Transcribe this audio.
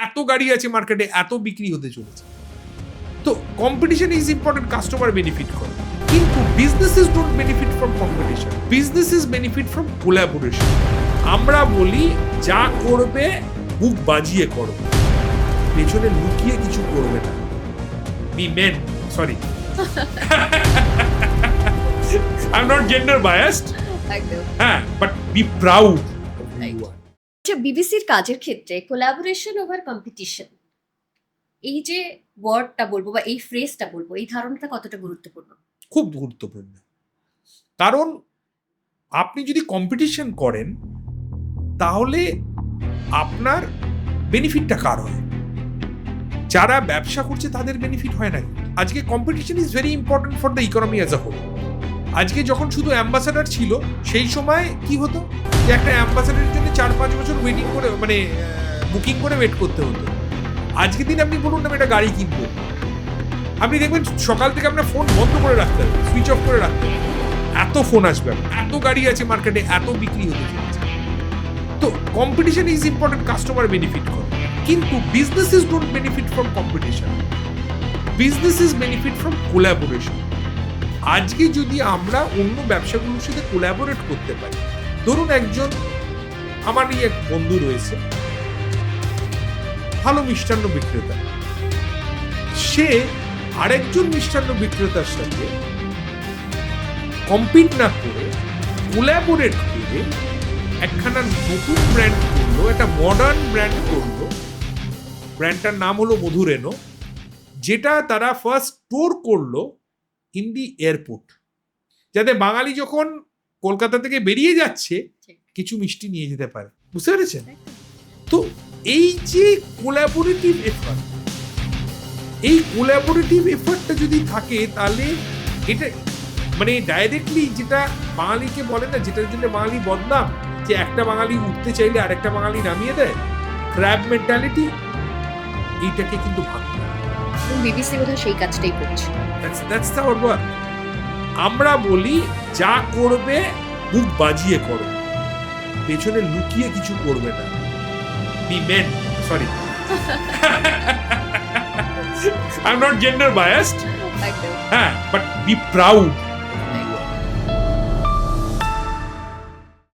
এত গাড়ি আছে মার্কেটে, এত বিক্রি হতে চলেছে। তো competition is important, customer benefit করে, কিন্তু businesses don't benefit from competition, businesses benefit from collaboration. আমরা বলি যা করবে বুক বাজিয়ে করো, পেছনে লুকিয়ে কিছু করবে না। Be men, sorry, I am not gender biased, একদম। হ্যাঁ, বাট বি প্রাউড। আচ্ছা, বিবিসির কাজের ক্ষেত্রে কোলাবোরেশন ওভার কম্পিটিশন, এই যে ওয়ার্ডটা বলবো বা এই ফ্রেজটা বলবো, এই ধারণাটা কতটা গুরুত্বপূর্ণ? খুব গুরুত্বপূর্ণ, কারণ আপনি যদি কম্পিটিশন করেন তাহলে আপনার বেনিফিটটা কার হয়? যারা ব্যবসা করছে তাদের বেনিফিট হয় না। আজকে competition is very important for the economy as a whole. আজকে যখন শুধু অ্যাম্বাসাডার ছিল সেই সময় কি হতো, যে একটা অ্যাম্বাসাডারের জন্য 4-5 বছর ওয়েটিং করে, মানে বুকিং করে ওয়েট করতে হতো। আজকে দিন আপনি বলুন আমি একটা গাড়ি কিনবো, আপনি দেখবেন সকাল থেকে আপনার ফোন বন্ধ করে রাখতে হবে, সুইচ অফ করে রাখতে হবে, এত ফোন আসবে, এত গাড়ি আছে মার্কেটে, এত বিক্রি হতে চলেছে। তো competition is important, customer benefit করে, কিন্তু businesses don't benefit from competition, businesses benefit from collaboration. আজকে যদি আমরা অন্য ব্যবসাগুলোর সাথে কোলাবোরেট করতে পারি, ধরুন একজন, আমারই এক বন্ধু রয়েছে, ভালো মিষ্টান্ন বিক্রেতা, সে আরেকজন মিষ্টান্ন বিক্রেতার সাথে কম্পিট না করে কোলাবোরেট করে একখানা নতুন ব্র্যান্ড করলো, একটা মডার্ন ব্র্যান্ড করলো। ব্র্যান্ডটার নাম হলো মধুরেনো, যেটা তারা ফার্স্ট স্টোর করলো ইন দি এয়ারপোর্ট, যাতে বাঙালি যখন কলকাতা থেকে বেরিয়ে যাচ্ছে কিছু মিষ্টি নিয়ে যেতে পারে। বুঝতে পেরেছেন? তো এই যে কোলাবোরেটিভ এফার্ট, এই কোলাবোরেটিভ এফার্টটা যদি থাকে তাহলে এটা মানে ডাইরেক্টলি, যেটা বাঙালিকে বলে না, যেটার জন্য বাঙালি বদনাম, যে একটা বাঙালি উঠতে চাইলে আরেকটা বাঙালি নামিয়ে দেয়, ক্র্যাব মেন্টালিটি, এইটাকে কিন্তু ভাঙতে হবে। বিবিসি বোধহয় সেই কাজটাই করছে। That's our work. আমরা বলি যা করবে বুক বাজিয়ে করো, পেছনে লুকিয়ে কিছু করবে না। Be men, sorry, I am not gender biased, একদম। হ্যাঁ, বাট বি প্রাউড।